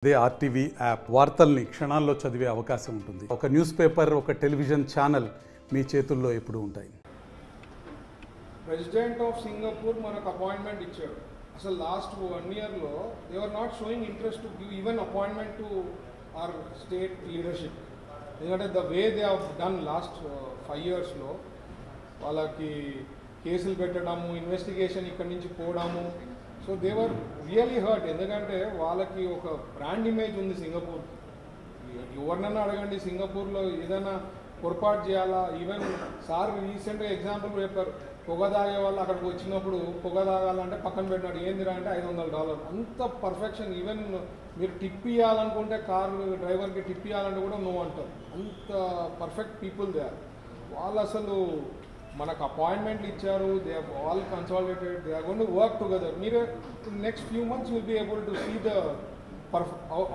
అదే RTV app వార్తల్ని క్షణాల్లో చదివే అవకాశం ఉంటుంది. ఒక న్యూస్ పేపర్, ఒక టెలివిజన్ ఛానల్ మీ చేతుల్లో ఎప్పుడూ ఉంటాయి. ప్రెసిడెంట్ ఆఫ్ సింగపూర్ మనకు అపాయింట్మెంట్ ఇచ్చాడు. అసలు లాస్ట్ 1 yearలో they are not showing interest to give even appointment to our state leadership. ఎందుకంటే the way they have done last 5 yearsలో వాళ్ళకి కేసులు పెట్టడము, ఇన్వెస్టిగేషన్ ఇక్కడి నుంచి పోవడము. So they were really hurt. ఎందుకంటే వాళ్ళకి ఒక బ్రాండ్ ఇమేజ్ ఉంది సింగపూర్. ఎవరినైనా అడగండి, సింగపూర్లో ఏదైనా పొరపాటు చేయాలా. ఈవెన్ సార్ రీసెంట్గా ఎగ్జాంపుల్ చెప్పారు, పొగ తాగే వాళ్ళు అక్కడికి వచ్చినప్పుడు పొగ తాగాలంటే పక్కన పెట్టినాడు. ఏందిరా అంటే $500. అంత పర్ఫెక్షన్. ఈవెన్ మీరు టిప్ ఇవ్వాలనుకుంటే, కారు డ్రైవర్కి టిప్ ఇవ్వాలంటే కూడా నో అంటారు. అంత పర్ఫెక్ట్ పీపుల్ దే ఆర్. వాళ్ళు అసలు మనకు అపాయింట్మెంట్లు ఇచ్చారు. They are all consolidated, they are going to work together. మీరు next few months will be able to see the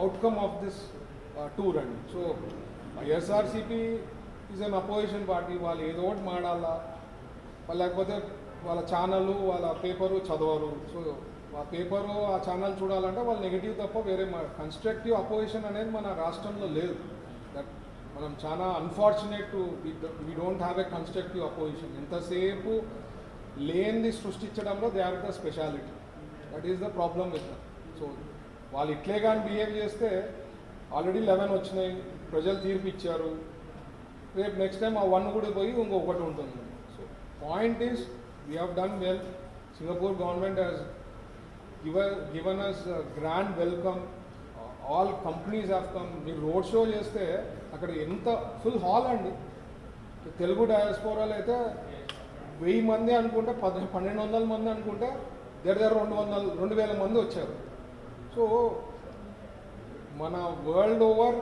outcome of this tour అండి. So YSRCP is an opposition party. వాళ్ళు ఏదో ఒకటి మాడాలా, లేకపోతే వాళ్ళ ఛానల్, వాళ్ళ పేపరు చదవరు. సో ఆ పేపరు, ఆ ఛానల్ చూడాలంటే వాళ్ళు నెగిటివ్ తప్ప వేరే కన్స్ట్రక్టివ్ అపోజిషన్ అనేది మన రాష్ట్రంలో లేదు. దట్ మనం చాలా unfortunate to we don't have a constructive opposition. ఎంతసేపు లేనిది సృష్టించడంలో they are the speciality. That is the problem with that. So వాళ్ళు ఇట్లే కానీ బిహేవ్ చేస్తే ఆల్రెడీ 11 వచ్చినాయి, ప్రజలు తీర్పు ఇచ్చారు. రేపు నెక్స్ట్ టైం ఆ 1 కూడా పోయి ఇంకొకటి ఉంటుంది. So point is we have done well. Singapore government has given us a grand welcome. All companies have come. మీరు రోడ్ షో చేస్తే అక్కడ ఎంత ఫుల్ హాల్ అండి. తెలుగు డయాస్పోరాలు అయితే 1000 మంది అనుకుంటే, 1200 మంది అనుకుంటే, దగ్గర 2000 మంది వచ్చారు. సో మన వరల్డ్ ఓవర్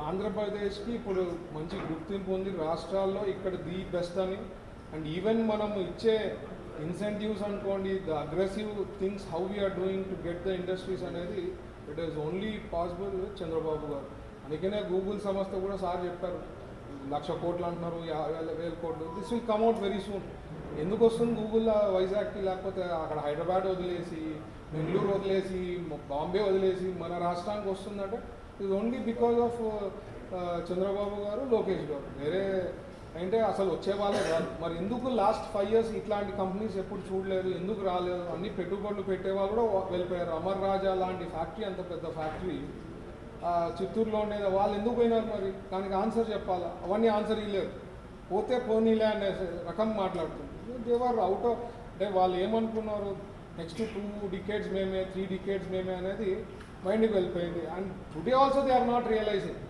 ఆంధ్రప్రదేశ్కి ఇప్పుడు మంచి గుర్తింపు ఉంది రాష్ట్రాల్లో. ఇక్కడ ది బెస్ట్ అని. అండ్ ఈవెన్ మనం ఇచ్చే ఇన్సెంటివ్స్ అనుకోండి, the aggressive things how we're doing to get the industries అనేది it is only possible with Chandrababu గారు. అందుకనే గూగుల్ సంస్థ కూడా సార్ చెప్పారు, 1,00,000 కోట్లు అంటున్నారు, 50,000 కోట్లు. This will come out very soon. ఎందుకు వస్తుంది గూగుల్ వైజాగ్కి, లేకపోతే అక్కడ హైదరాబాద్ వదిలేసి, బెంగళూరు వదిలేసి, బాంబే వదిలేసి మన రాష్ట్రానికి వస్తుందంటే it is only because of Chandrababu గారు, లోకేష్ గారు. వేరే అంటే అసలు వచ్చేవాళ్ళే కాదు. మరి ఎందుకు లాస్ట్ 5 years ఇట్లాంటి కంపెనీస్ ఎప్పుడు చూడలేదు, ఎందుకు రాలేదు? అన్ని పెట్టుబడులు పెట్టేవాళ్ళు కూడా వెళ్ళిపోయారు. అమర్ రాజా లాంటి ఫ్యాక్టరీ, అంత పెద్ద ఫ్యాక్టరీ చిత్తూరులో ఉండేది, వాళ్ళు ఎందుకు పోయినారు? మరి దానికి ఆన్సర్ చెప్పాలా? అవన్నీ ఆన్సర్ ఇవ్వలేదు. పోతే పోనీలే అనే రకం మాట్లాడుతుంది. దేవర్ అవుట్ ఆఫ్, అంటే వాళ్ళు ఏమనుకున్నారు, నెక్స్ట్ 2 decades మేమే, 3 decades మేమే అనేది మైండ్కి వెళ్ళిపోయింది. And today also they are not realizing,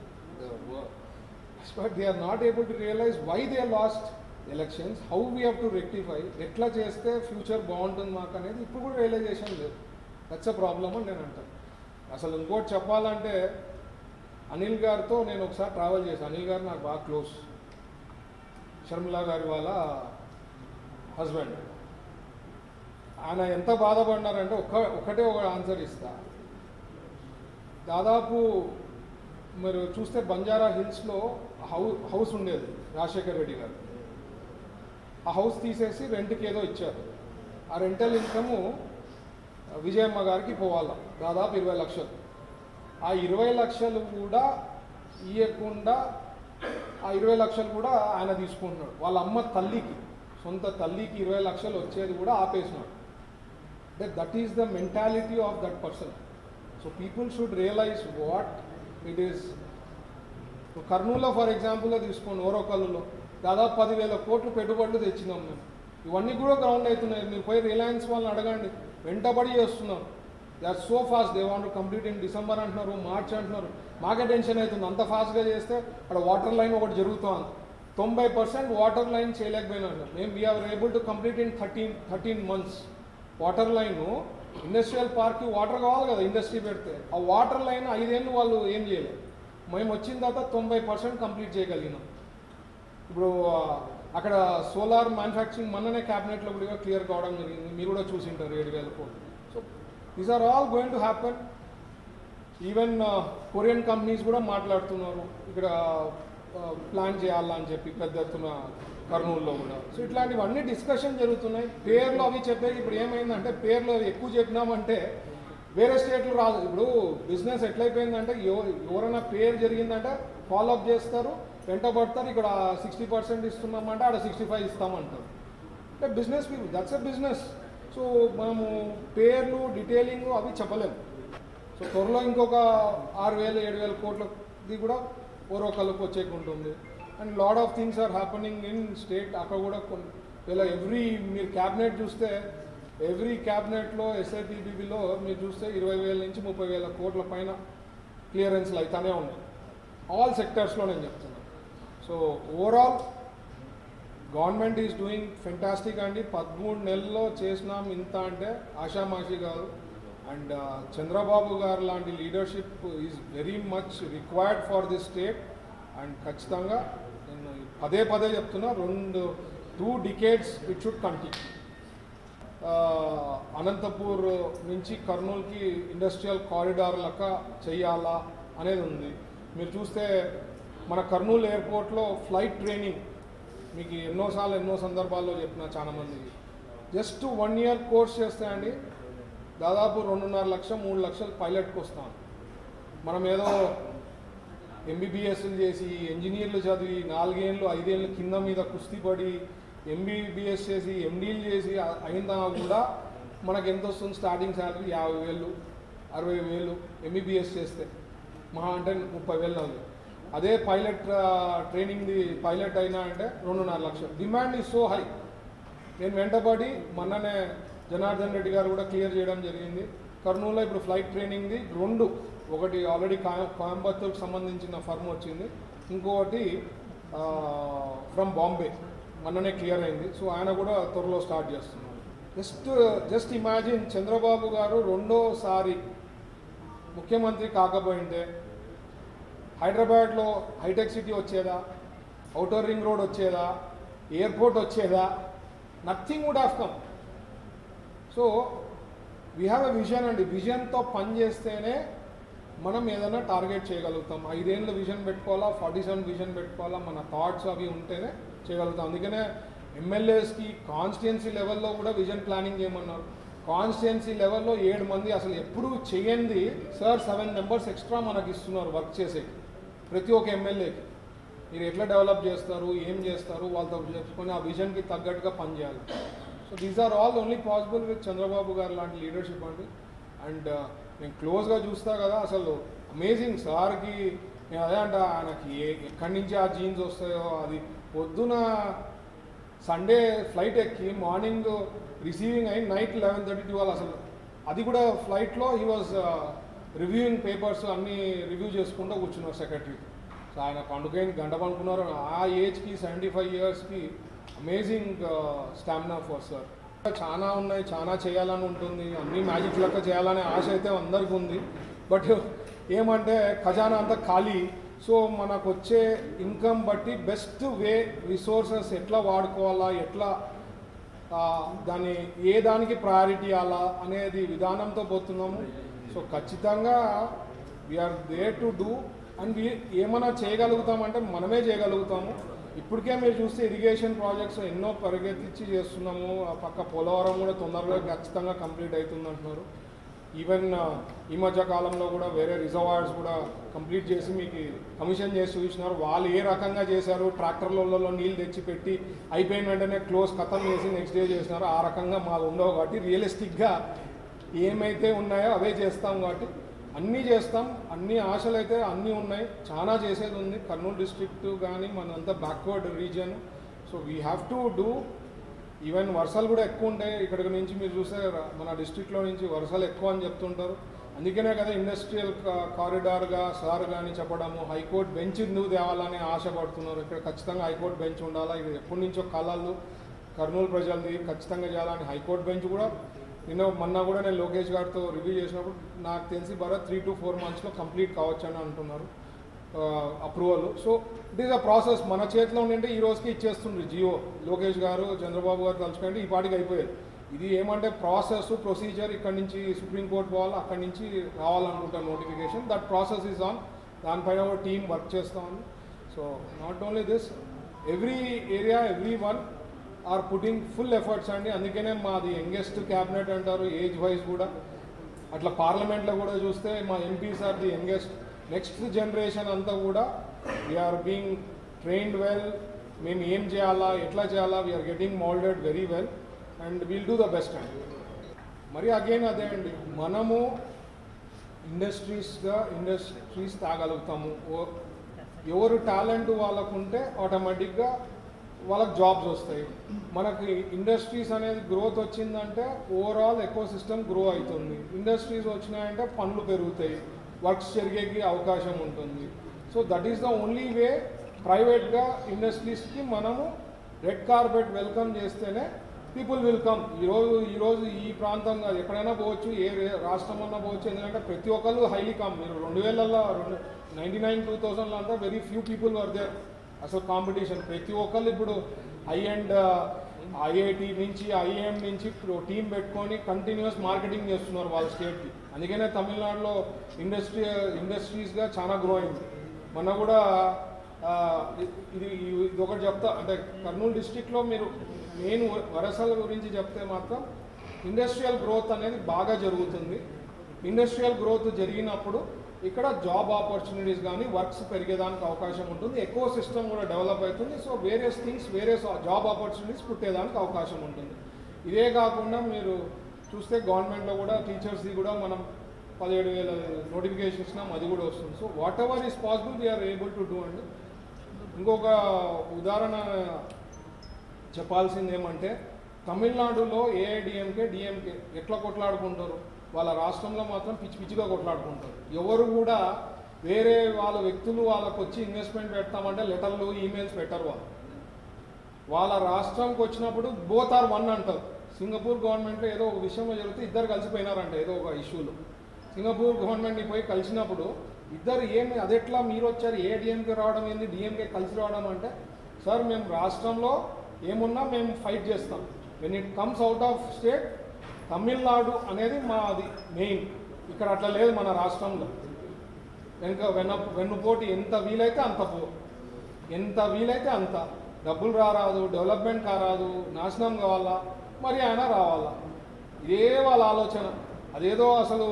but they are not able to realize why they lost elections, how we have to rectify, ఎట్లా చేస్తే ఫ్యూచర్ బాగుంటుంది మాకు అనేది ఇప్పుడు కూడా రియలైజేషన్ లేదు. దట్స్ అ ప్రాబ్లమ్ అని నేను అంటాను. అసలు ఇంకోటి చెప్పాలంటే, అనిల్ గారితో నేను ఒకసారి ట్రావెల్ చేశాను. అనిల్ గారు నాకు బాగా క్లోజ్, షర్మిలా గారి వాళ్ళ హస్బెండ్. ఆయన ఎంత బాధపడినారంటే ఒకటే ఒక ఆన్సర్ ఇస్తా. దాదాపు మీరు చూస్తే బంజారా హిల్స్లో హౌస్ ఉండేది రాజశేఖర్ రెడ్డి గారు. ఆ హౌస్ తీసేసి రెంట్కి ఏదో ఇచ్చారు. ఆ రెంటల్ ఇన్కము విజయమ్మ గారికి పోవాలా, దాదాపు 20 లక్షలు. ఆ 20 లక్షలు కూడా ఇవ్వకుండా, ఆ 20 లక్షలు కూడా ఆయన తీసుకుంటున్నాడు. వాళ్ళ అమ్మ తల్లికి, సొంత తల్లికి 20 లక్షలు వచ్చేది కూడా ఆపేసినాడు. అంటే that is the mentality of that person. So people should realize what it is. కర్నూలులో ఫర్ ఎగ్జాంపుల్లో తీసుకోండి, ఓరోకల్లులో దాదాపు 10,000 కోట్లు పెట్టుబడులు తెచ్చినాం మేము. ఇవన్నీ కూడా గ్రౌండ్ అవుతున్నాయి. మీరు పోయి రిలయన్స్ వాళ్ళని అడగండి, వెంటబడి చేస్తున్నారు. They are so fast, they want to complete in December అంటున్నారు, మార్చ్ అంటున్నారు. మాకే టెన్షన్ అవుతుంది, అంత ఫాస్ట్గా చేస్తే అక్కడ వాటర్ లైన్ ఒకటి జరుగుతుంది. 90% వాటర్ లైన్ చేయలేకపోయినాడు. మేము we're able to complete in 13 months. Water line, industrial పార్క్కి వాటర్ కావాలి కదా ఇండస్ట్రీ పెడితే, ఆ వాటర్ లైన్ 5 ఏళ్ళు వాళ్ళు ఏం చేయలేదు. మేము వచ్చిన తర్వాత 90% కంప్లీట్ చేయగలిగినాం. ఇప్పుడు అక్కడ సోలార్ మ్యానుఫ్యాక్చరింగ్ మొన్ననే క్యాబినెట్లో కూడా క్లియర్ కావడం జరిగింది. మీరు కూడా చూసింటారు, 7,000 కోట్లు. So these are all going to happen. Even Korean companies కూడా మాట్లాడుతున్నారు ఇక్కడ ప్లాన్ చేయాలా అని చెప్పి పెద్ద ఎత్తున కర్నూలులో కూడా. సో ఇట్లాంటివన్నీ డిస్కషన్ జరుగుతున్నాయి. పేర్లు అవి చెప్పేది ఇప్పుడు ఏమైందంటే, పేర్లు ఎక్కువ చెప్పినామంటే వేరే స్టేట్లు రాదు. ఇప్పుడు బిజినెస్ ఎట్లయిపోయిందంటే ఎవరైనా పేరు జరిగిందంటే ఫాలోఅప్ చేస్తారు, వెంటబడతారు. ఇక్కడ 60% ఇస్తున్నామంటే ఆడ 65 ఇస్తామంటారు. అంటే business people, that's a business. So మనము పేర్లు డీటెయిలింగ్ అవి చెప్పలేము. సో త్వరలో ఇంకొక 6,000-7,000 కోట్లది కూడా పూర్వకల్పకు వచ్చేకుంటుంది. And lot of things are happening in state. అక్కడ కూడా ఇలా మీరు క్యాబినెట్ చూస్తే ఎవ్రీ క్యాబినెట్లో SIPBBలో మీరు చూస్తే 20,000 నుంచి 30,000 కోట్ల పైన క్లియరెన్స్లు అవుతానే ఉన్నాయి. ఆల్ సెక్టర్స్లో నేను చెప్తున్నాను. So overall government is doing fantastic అండి. 13 నెలల్లో చేసినాం ఇంత అంటే ఆషామాషి కాదు. అండ్ చంద్రబాబు గారు లాంటి leadership is very much required for this state. And ఖచ్చితంగా నేను పదే చెప్తున్నా, 2 decades it should continue. Anantapur నుంచి కర్నూలుకి ఇండస్ట్రియల్ కారిడార్ లెక్క చేయాలా అనేది ఉంది. మీరు చూస్తే మన కర్నూలు ఎయిర్పోర్ట్లో ఫ్లైట్ ట్రైనింగ్ మీకు ఎన్నో సందర్భాల్లో చెప్పిన చాలామందికి జస్ట్ 1 year కోర్స్ చేస్తే అండి దాదాపు 2.5 లక్షలు 3 లక్షలు పైలట్కి వస్తాం. మనం ఏదో MBBSలు చేసి ఇంజనీర్లు చదివి 4 ఏళ్ళు 5 ఏళ్ళు కింద మీద కుస్తీ పడి MBBS చేసి MDలు చేసి అయినా కూడా మనకు ఎంత వస్తుంది స్టార్టింగ్ శాలరీ 50,000 60,000. MBBS చేస్తే మహా అంటే 30,000 అవుతుంది. అదే పైలట్ ట్రైనింగ్ది పైలట్ అయినా అంటే 2.5 లక్షలు. Demand is so high. నేను వెంటబడి మొన్ననే జనార్దన్ రెడ్డి గారు కూడా క్లియర్ చేయడం జరిగింది. కర్నూలులో ఇప్పుడు ఫ్లైట్ ట్రైనింగ్ది 2, ఒకటి ఆల్రెడీ కోయంబత్తూర్కి సంబంధించిన ఫర్మ్ వచ్చింది, ఇంకొకటి ఫ్రమ్ బాంబే మొన్ననే క్లియర్ అయింది. సో ఆయన కూడా త్వరలో స్టార్ట్ చేస్తున్నారు. జస్ట్ ఇమాజిన్ చంద్రబాబు గారు రెండోసారి ముఖ్యమంత్రి కాకపోయింటే హైదరాబాద్లో హైటెక్ సిటీ వచ్చేదా, ఔటర్ రింగ్ రోడ్ వచ్చేదా, ఎయిర్పోర్ట్ వచ్చేదా? Nothing would have come. So we have a vision అండి. విజన్తో పనిచేస్తేనే మనం ఏదైనా టార్గెట్ చేయగలుగుతాం. 5 ఏళ్ళ విజన్ పెట్టుకోవాలా, 47 విజన్ పెట్టుకోవాలా, మన థాట్స్ అవి ఉంటేనే చేయగలుగుతాం. అందుకనే ఎమ్మెల్యేస్కి కాన్స్టిట్యున్సీ లెవెల్లో కూడా విజన్ ప్లానింగ్ చేయమన్నారు. కాన్స్టిట్యున్సీ లెవెల్లో 7 మంది అసలు ఎప్పుడు చేయండి సార్ 7 members ఎక్స్ట్రా మనకి ఇస్తున్నారు వర్క్ చేసేకి. ప్రతి ఒక్క ఎమ్మెల్యేకి మీరు ఎట్లా డెవలప్ చేస్తారు, ఏం చేస్తారు వాళ్ళతో చెప్పుకొని ఆ విజన్కి తగ్గట్టుగా పనిచేయాలి. So these are all only possible with Chandrababu garu లాంటి లీడర్షిప్ అండి. అండ్ నేను క్లోజ్గా చూస్తా కదా, అసలు అమేజింగ్. సార్కి నేను అదే అంట, ఆయనకి ఎక్కడి నుంచి ఆ జీన్స్ వస్తాయో. అది పొద్దున సండే ఫ్లైట్ ఎక్కి మార్నింగ్ రిసీవింగ్ అయ్యి నైట్ 11:30 12 అసలు అది కూడా ఫ్లైట్లో హీ వాజ్ రివ్యూయింగ్ పేపర్స్ అన్నీ రివ్యూ చేసుకుంటూ కూర్చున్నారు సెక్రటరీ. సో ఆయన పండుగని గంట పండుకున్నారు. ఆ ఏజ్కి 75 yearsకి అమేజింగ్ స్టామినా ఫర్ సార్. చాలా ఉన్నాయి, చాలా చేయాలని ఉంటుంది, అన్నీ మ్యాజిక్ లెక్క చేయాలనే ఆశ అయితే అందరికీ ఉంది. బట్ ఏమంటే ఖజానా అంతా ఖాళీ. సో మనకు వచ్చే ఇన్కమ్ బట్టి బెస్ట్ వే రిసోర్సెస్ ఎట్లా వాడుకోవాలా, ఎట్లా దాన్ని ఏ దానికి ప్రయారిటీ ఇవ్వాలా అనేది విధానంతో పోతున్నాము. సో ఖచ్చితంగా we are there to do. And ఏమైనా చేయగలుగుతామంటే మనమే చేయగలుగుతాము. ఇప్పటికే మీరు చూస్తే ఇరిగేషన్ ప్రాజెక్ట్స్ ఎన్నో పరిగెత్తించి చేస్తున్నాము. ఆ పక్క పోలవరం కూడా తొందరగా ఖచ్చితంగా కంప్లీట్ అవుతుంది అంటున్నారు. ఈవెన్ ఈ మధ్య కాలంలో కూడా వేరే రిజర్వాయర్స్ కూడా కంప్లీట్ చేసి మీకు కమిషన్ చేసి చూసినారు. వాళ్ళు ఏ రకంగా చేశారు, ట్రాక్టర్లలో నీళ్ళు తెచ్చి పెట్టి అయిపోయిన వెంటనే క్లోజ్ ఖతం చేసి నెక్స్ట్ డే చేసినారు. ఆ రకంగా మాది ఉండవు కాబట్టి రియలిస్టిక్గా ఏమైతే ఉన్నాయో అవే చేస్తాం. కాబట్టి అన్నీ చేస్తాం. అన్ని ఆశలు అయితే అన్నీ ఉన్నాయి, చాలా చేసేది ఉంది. కర్నూలు డిస్ట్రిక్ట్ కానీ మనంతా backward region. So we have to do. Even వర్షాలు కూడా ఎక్కువ ఉంటాయి. ఇక్కడికి నుంచి మీరు చూస్తే మన డిస్ట్రిక్ట్లో నుంచి వర్షాలు ఎక్కువ అని చెప్తుంటారు. అందుకనే కదా ఇండస్ట్రియల్ కారిడార్గా సార్ కానీ చెప్పడము, హైకోర్టు బెంచ్ ఎందుకు తేవాలని ఆశపడుతున్నారు. ఇక్కడ ఖచ్చితంగా హైకోర్టు బెంచ్ ఉండాలా. ఇది ఎప్పటి నుంచో కళలు కర్నూలు ప్రజలది ఖచ్చితంగా చేయాలని హైకోర్టు బెంచ్ కూడా మొన్న కూడా నేను లోకేష్ గారితో రివ్యూ చేసినప్పుడు నాకు తెలిసి 3 to 4 monthsలో కంప్లీట్ కావచ్చు అని అంటున్నారు approval. So it is a process. మన చేతిలో ఉండింటే ఈ రోజుకి ఇచ్చేస్తుండ్రు జియో. లోకేష్ గారు చంద్రబాబు గారు తలుచుకుంటే ఈ పాటికి అయిపోయేది. ఇది ఏమంటే ప్రాసెస్ ప్రొసీజర్. ఇక్కడి నుంచి సుప్రీంకోర్టు పోవాలి, అక్కడి నుంచి రావాలనుకుంటాను notification. That process is on. దానిపైన కూడా టీం వర్క్ చేస్తామని. So not only this, every area every one are putting full efforts అండి. అందుకనే మాది యంగెస్ట్ క్యాబినెట్ అంటారు ఏజ్ వైజ్ కూడా. అట్లా పార్లమెంట్లో కూడా చూస్తే మా MPs are the youngest. Next generation అంతా కూడా వీఆర్ బీయింగ్ ట్రైన్డ్ వెల్. మేము ఏం చేయాలా, ఎట్లా చేయాలా, we are getting moulded very well and we'll do the best అండి. మరి అగైన్ అదే అండి, మనము ఇండస్ట్రీస్ తాగలుగుతాము. ఎవరు టాలెంట్ వాళ్ళకుంటే ఆటోమేటిక్గా వాళ్ళకి జాబ్స్ వస్తాయి. మనకి ఇండస్ట్రీస్ అనేది గ్రోత్ వచ్చిందంటే ఓవరాల్ ఎకో సిస్టమ్ గ్రో అవుతుంది. ఇండస్ట్రీస్ వచ్చినాయంటే పనులు పెరుగుతాయి, వర్క్స్ జరిగేకి అవకాశం ఉంటుంది. So that is the only way. ప్రైవేట్గా ఇండస్ట్రీస్కి మనము రెడ్ కార్పెట్ వెల్కమ్ చేస్తేనే పీపుల్ విల్ కమ్. ఈరోజు ఈ ప్రాంతం కాదు, ఎక్కడైనా పోవచ్చు, ఏ రాష్ట్రం అన్నా పోవచ్చు. ఎందుకంటే ప్రతి ఒక్కరు హైలీ కమ్. మీరు 2099, 2000 అంతా very few people were there. అసలు కాంపిటీషన్ ప్రతి ఒక్కళ్ళు ఇప్పుడు హై అండ్ ఐఐటి నుంచి ఐఏఎం నుంచి టీం పెట్టుకొని కంటిన్యూస్ మార్కెటింగ్ చేస్తున్నారు వాళ్ళ స్టేట్కి. అందుకనే తమిళనాడులో ఇండస్ట్రీస్గా చాలా గ్రో అయింది. మొన్న కూడా ఇది ఒకటి చెప్తా, అంటే కర్నూలు డిస్టిక్లో మీరు మెయిన్ వరసల గురించి చెప్తే మాత్రం ఇండస్ట్రియల్ గ్రోత్ అనేది బాగా జరుగుతుంది. ఇండస్ట్రియల్ గ్రోత్ జరిగినప్పుడు ఇక్కడ జాబ్ ఆపర్చునిటీస్ కానీ వర్క్స్ పెరిగేదానికి అవకాశం ఉంటుంది. ఎకో సిస్టమ్ కూడా డెవలప్ అవుతుంది. So various things, various job opportunities పుట్టేదానికి అవకాశం ఉంటుంది. ఇదే కాకుండా మీరు చూస్తే గవర్నమెంట్లో కూడా టీచర్స్ది కూడా మనం 17,000 నోటిఫికేషన్ ఇచ్చినాం, అది కూడా వస్తుంది. So whatever is possible we are able to do అండి. ఇంకొక ఉదాహరణ చెప్పాల్సింది ఏమంటే, తమిళనాడులో ఏఐడిఎంకే డిఎంకే ఎట్లా కొట్లాడుకుంటారు, వాళ్ళ రాష్ట్రంలో మాత్రం పిచ్చి పిచ్చిగా కొట్లాడుకుంటారు. ఎవరు కూడా వేరే వాళ్ళ వ్యక్తులు వాళ్ళకు వచ్చి ఇన్వెస్ట్మెంట్ పెడతామంటే లెటర్లు ఈమెయిల్స్ పెట్టరు. వాళ్ళ రాష్ట్రంకి వచ్చినప్పుడు బోత్ ఆర్ వన్ అంటారు. సింగపూర్ గవర్నమెంట్లో ఏదో ఒక విషయంలో జరిగితే ఇద్దరు కలిసిపోయినారంట ఏదో ఒక ఇష్యూలో. సింగపూర్ గవర్నమెంట్ని పోయి కలిసినప్పుడు ఇద్దరు ఏమి అదెట్లా మీరు వచ్చారు, ఏ డిఎంకే రావడం ఏంది, డిఎంకే కలిసి రావడం అంటే, సార్ మేము రాష్ట్రంలో ఏమున్నా మేము ఫైట్ చేస్తాం. When it comes out of state, Tamil Nadu అనేది మాది మెయిన్. ఇక్కడ అట్లా లేదు మన రాష్ట్రంలో. వెన్నుపోటీ ఎంత వీలైతే అంత ఎంత వీలైతే అంత. డబ్బులు రారాదు, డెవలప్మెంట్ కారాదు, నాశనం కావాలా, మరి ఆయన రావాలా, ఇదే వాళ్ళ ఆలోచన. అదేదో అసలు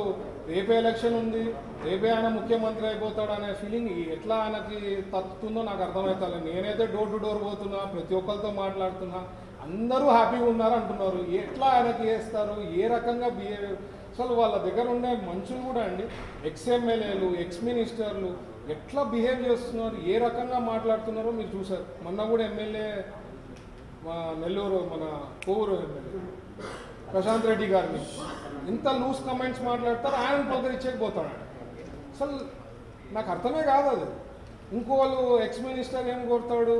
రేపే ఎలక్షన్ ఉంది, రేపే ఆయన ముఖ్యమంత్రి అయిపోతాడు అనే ఫీలింగ్ ఎట్లా ఆయనకి తప్పుతుందో నాకు అర్థమవుతుంది. నేనైతే డోర్ టు డోర్ పోతున్నా, ప్రతి ఒక్కరితో మాట్లాడుతున్నా, అందరూ హ్యాపీగా ఉన్నారు అంటున్నారు. ఎట్లా ఆయనకి వేస్తారు, ఏ రకంగా బిహేవ్, అసలు వాళ్ళ దగ్గర ఉండే మనుషులు కూడా అండి, ఎక్స్ఎమ్మెల్యేలు, ఎక్స్ మినిస్టర్లు ఎట్లా బిహేవ్ చేస్తున్నారు, ఏ రకంగా మాట్లాడుతున్నారో మీరు చూసారు. మొన్న కూడా ఎమ్మెల్యే నెల్లూరు మన కోవూరు ఎమ్మెల్యే ప్రశాంత్ రెడ్డి గారిని ఇంత లూజ్ కమెంట్స్ మాట్లాడతారు, ఆయన పలకరించకపోతాడు. అసలు నాకు అర్థమే కాదు అది. ఇంకోళ్ళు ఎక్స్ మినిస్టర్ ఏం కోరుతాడు,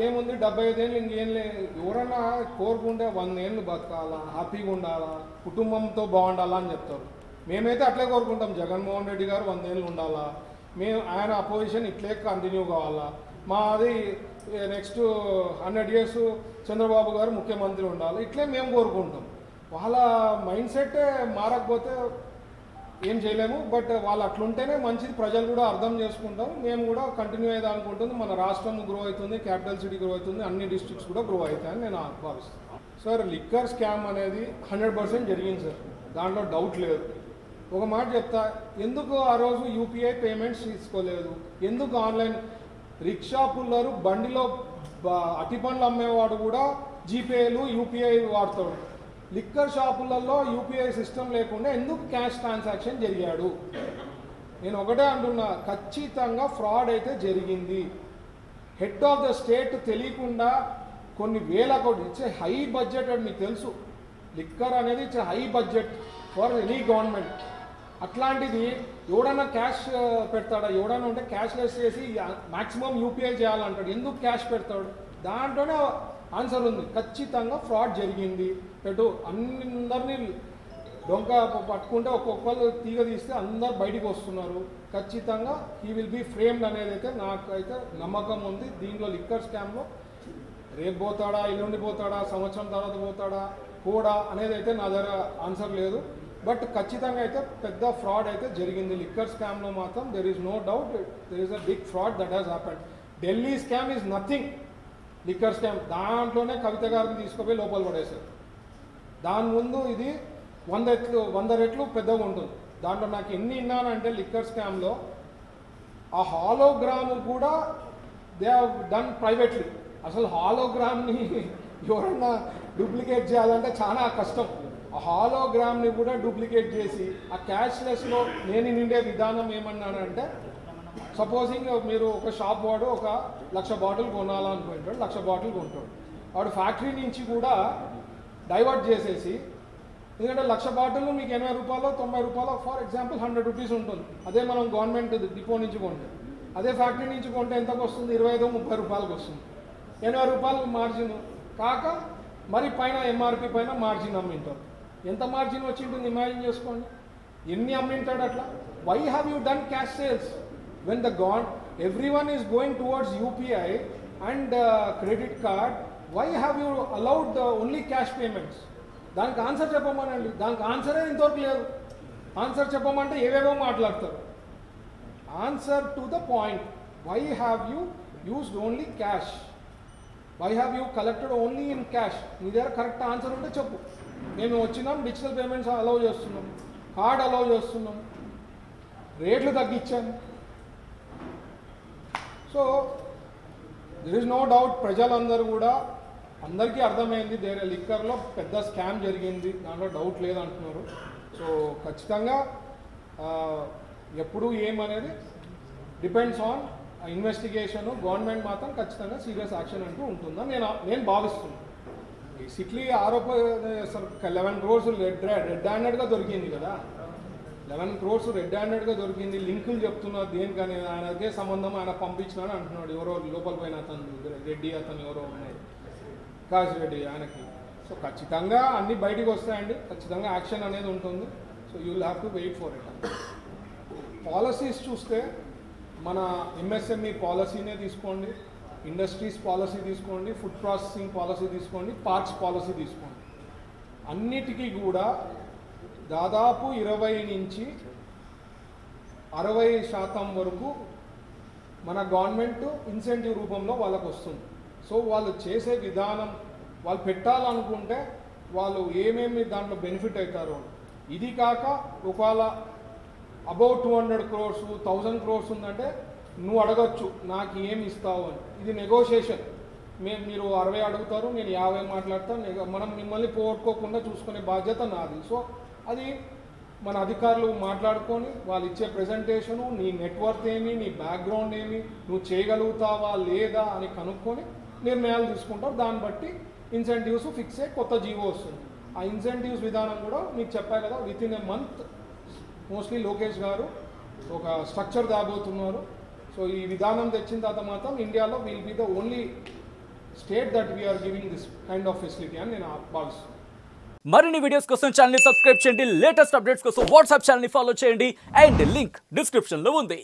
ఏముంది 75 ఏళ్ళు ఇంకేం లే, ఎవరన్నా కోరుకుంటే 100 ఏళ్ళు బతకాలా, హ్యాపీగా ఉండాలా, కుటుంబంతో బాగుండాలా అని చెప్తారు. మేమైతే అట్లే కోరుకుంటాం, జగన్మోహన్ రెడ్డి గారు 100 ఏళ్ళు ఉండాలా, ఆయన అపోజిషన్ ఇట్లే కంటిన్యూ కావాలా, మాది నెక్స్ట్ 100 years చంద్రబాబు గారు ముఖ్యమంత్రి ఉండాలి, ఇట్లే మేము కోరుకుంటాం. వాళ్ళ మైండ్ సెట్టే మారకపోతే ఏం చేయలేము. బట్ వాళ్ళు అట్లుంటేనే మంచిది, ప్రజలు కూడా అర్థం చేసుకుంటాం. మేము కూడా కంటిన్యూ అయ్యేది అనుకుంటుంది, మన రాష్ట్రం గ్రో అవుతుంది, క్యాపిటల్ సిటీ గ్రో అవుతుంది, అన్ని డిస్ట్రిక్ట్స్ కూడా గ్రో అవుతాయని నేను భావిస్తున్నాను. సార్, లిక్కర్ స్కామ్ అనేది 100% జరిగింది సార్, దాంట్లో డౌట్ లేదు. ఒక మాట చెప్తా, ఎందుకు ఆ రోజు యూపీఐ పేమెంట్స్ తీసుకోలేదు, ఎందుకు ఆన్లైన్ రిక్షా పుల్లరు బండిలో అట్టి పండ్లు అమ్మేవాడు కూడా జీపేలు యూపీఐ వాడతాడు. లిక్కర్ షాపులలో యూపీఐ సిస్టమ్ లేకుండా ఎందుకు క్యాష్ ట్రాన్సాక్షన్ జరిగాడు? నేను ఒకటే అంటున్నా, ఖచ్చితంగా ఫ్రాడ్ అయితే జరిగింది. హెడ్ ఆఫ్ ద స్టేట్ తెలియకుండా కొన్ని వేల కోట్లు ఇచ్చే హై బడ్జెట్ అని మీకు తెలుసు. లిక్కర్ అనేది it's high budget for any government. అట్లాంటిది ఎవడన్నా క్యాష్ పెడతాడా? ఎవడన్నా ఉంటే క్యాష్ లెస్ చేసి మ్యాక్సిమం యూపీఐ చేయాలంటాడు. ఎందుకు క్యాష్ పెడతాడు? దాంట్లోనే ఆన్సర్ ఉంది. ఖచ్చితంగా ఫ్రాడ్ జరిగింది. అందరినీ డొంక పట్టుకుంటే ఒక్కొక్కరు తీగ తీస్తే అందరు బయటికి వస్తున్నారు. ఖచ్చితంగా హీ విల్ బీ ఫ్రేమ్డ్ అనేది అయితే నాకైతే నమ్మకం ఉంది. దీంట్లో లిక్కర్ స్కామ్లో రేపు పోతాడా, ఎల్లుండి పోతాడా, సంవత్సరం తర్వాత పోతాడా కూడా అనేది అయితే నా దగ్గర ఆన్సర్ లేదు. బట్ ఖచ్చితంగా అయితే పెద్ద ఫ్రాడ్ అయితే జరిగింది. లిక్కర్ స్కామ్లో మాత్రం there is no doubt, there is a big fraud that has happened. Delhi scam is nothing. Liquor scam దాంట్లోనే కవిత గారిని తీసుకుపోయి లోపల పడేశారు. దాని ముందు ఇది 100 రెట్లు పెద్దగా ఉంటుంది. దాంట్లో నాకు ఎన్ని విన్నానంటే లిక్కర్ స్కామ్లో ఆ హాలోగ్రామ్ కూడా దే హ్యావ్ డన్ ప్రైవేట్లీ. అసలు హాలోగ్రామ్ని ఎవరన్నా డూప్లికేట్ చేయాలంటే చాలా కష్టం. ఆ హాలోగ్రామ్ని కూడా డూప్లికేట్ చేసి ఆ క్యాష్లెస్లో నేను నిండే విధానం ఏమన్నానంటే, సపోజింగ్ మీరు ఒక షాప్ వాడు ఒక 1,00,000 బాటిల్ కొనాలనుకుంటాడు, 1,00,000 బాటిల్ కొంటాడు. వాడు ఫ్యాక్టరీ నుంచి కూడా డైవర్ట్ చేసేసి, ఎందుకంటే 1,00,000 బాటిల్ మీకు 80 రూపాయలు 90 రూపాయలు ఫర్ ఎగ్జాంపుల్ 100 రూపీస్ ఉంటుంది. అదే మనం గవర్నమెంట్ డిపో నుంచి కొంటే, అదే ఫ్యాక్టరీ నుంచి కొంటే ఎంతకు వస్తుంది? 25-30 రూపాయలకు వస్తుంది. 80 రూపాయలు మార్జిన్ కాక మరి పైన ఎంఆర్పి పైన మార్జిన్ అమ్మింటారు. ఎంత మార్జిన్ వచ్చి ఉంటుంది ఇమాజిన్ చేసుకోండి. ఎన్ని అమ్మింటాడు అట్లా? Why have you done cash sales when everyone is going towards UPI and credit card? Why have you allowed only cash payments? దానికి ఆన్సర్ చెప్పమనండి. దానికి ఆన్సరే ఇంతవరకు లేదు. ఆన్సర్ చెప్పమంటే ఏవేవో మాట్లాడతారు. Answer to the point. Why have you used only cash? Why have you collected only in cash? నీ దగ్గర కరెక్ట్ ఆన్సర్ ఉంటే చెప్పు. మేము వచ్చినాం, డిజిటల్ పేమెంట్స్ అలౌ చేస్తున్నాం, కార్డ్ అలౌ చేస్తున్నాం, రేట్లు తగ్గించాను. So there is no doubt, ప్రజలందరూ కూడా అందరికీ అర్థమైంది దేరే లిక్కర్లో పెద్ద స్కామ్ జరిగింది, దాంట్లో డౌట్ లేదంటున్నారు. సో ఖచ్చితంగా ఎప్పుడు ఏమనేది డిపెండ్స్ ఆన్ ఇన్వెస్టిగేషన్. గవర్నమెంట్ మాత్రం ఖచ్చితంగా సీరియస్ యాక్షన్ అంటూ ఉంటుందని నేను భావిస్తున్నాను. బేసిక్లీ ఆరోప 11 crores రెడ్ హ్యాండెడ్గా దొరికింది కదా. 11 crores రెడ్ హ్యాండెడ్గా దొరికింది. లింకులు చెప్తున్నారు దేనికని, ఆయనకే సంబంధం, ఆయన పంపించినాడు అంటున్నాడు. ఎవరో లోపల పోయిన అతను రెడ్డి, అతను ఎవరో ఉన్నాయి, కాశీ రెడ్డి ఆయనకి. సో ఖచ్చితంగా అన్నీ బయటికి వస్తాయండి. ఖచ్చితంగా యాక్షన్ అనేది ఉంటుంది. So you will have to wait for it. Policies చూస్తే మన ఎంఎస్ఎంఈ పాలసీనే తీసుకోండి, ఇండస్ట్రీస్ పాలసీ తీసుకోండి, ఫుడ్ ప్రాసెసింగ్ పాలసీ తీసుకోండి, పార్క్స్ పాలసీ తీసుకోండి. అన్నిటికీ కూడా దాదాపు 20 నుంచి 60% వరకు మన గవర్నమెంట్ ఇన్సెంటివ్ రూపంలో వాళ్ళకు వస్తుంది. సో వాళ్ళు చేసే విధానం, వాళ్ళు పెట్టాలనుకుంటే వాళ్ళు ఏమేమి దాంట్లో బెనిఫిట్ అవుతారో. ఇది కాక ఒకవేళ అబౌట్ 200 crores 1000 crores ఉందంటే నువ్వు అడగచ్చు నాకు ఏమి ఇస్తావు అని. ఇది నెగోషియేషన్. మీరు 60 అడుగుతారు, నేను 50 మాట్లాడతాను. మనం మిమ్మల్ని పోగొట్టుకోకుండా చూసుకునే బాధ్యత నాది. సో అది మన అధికారులు మాట్లాడుకొని వాళ్ళు ఇచ్చే ప్రజెంటేషను, నీ నెట్వర్క్ ఏమి, నీ బ్యాక్గ్రౌండ్ ఏమి, నువ్వు చేయగలుగుతావా లేదా అని కనుక్కొని నిర్ణయాలు తీసుకుంటారు. దాన్ని బట్టి ఇన్సెంటివ్స్ ఫిక్స్ అయ్యి కొత్త జీవో వస్తుంది. ఆ ఇన్సెంటివ్స్ విధానం కూడా మీకు చెప్పాయి కదా, with in a month mostly Lokesh గారు ఒక స్ట్రక్చర్ తేబోతున్నారు. సో ఈ విధానం తెచ్చిన తర్వాత మాత్రం ఇండియాలో will be the only state that we are giving this kind of facility అని నేను భావిస్తున్నాను. మరిన్ని వీడియోస్ కోసం ఛానల్ ని సబ్స్క్రైబ్ చేయండి, లేటెస్ట్ అప్డేట్స్ కోసం వాట్సాప్ ఛానల్ ని ఫాలో చేయండి, అండ్ లింక్ డిస్క్రిప్షన్ లో ఉంది.